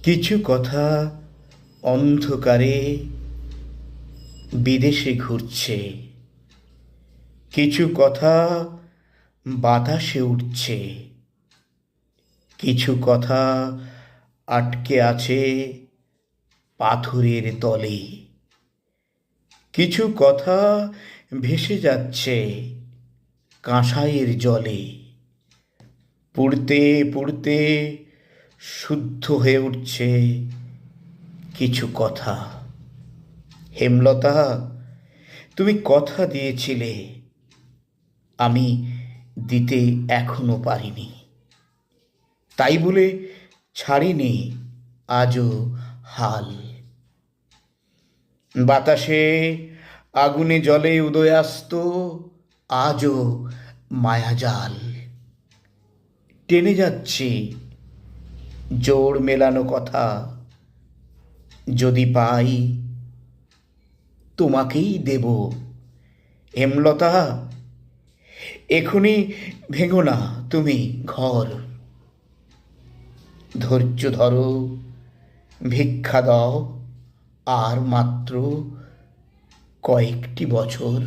কিছু কথা অন্ধকারে বিদেশে ঘুরছে, কিছু কথা বাতাসে উঠছে, কিছু কথা আটকে আছে পাথরের তলে, কিছু কথা ভেসে যাচ্ছে কাঁসাইয়ের জলে। পড়তে পড়তে শুদ্ধ হয়ে উঠছে কিছু কথা। হেমলতা, তুমি কথা দিয়েছিলে, আমি দিতে এখনো পারিনি, তাই বলে ছাড়িনি আজও হাল। বাতাসে আগুনে জলে উদয়াস্ত আজও মায়াজাল টেনে যাচ্ছি জোড় মেলানো কথা। যদি পাই তোমাকেই দেব হেমলতা। এখনই ভেঙো না তুমি ঘর, ধৈর্য ধরো, ভিক্ষা দাও আর মাত্র কয়েকটি বছর।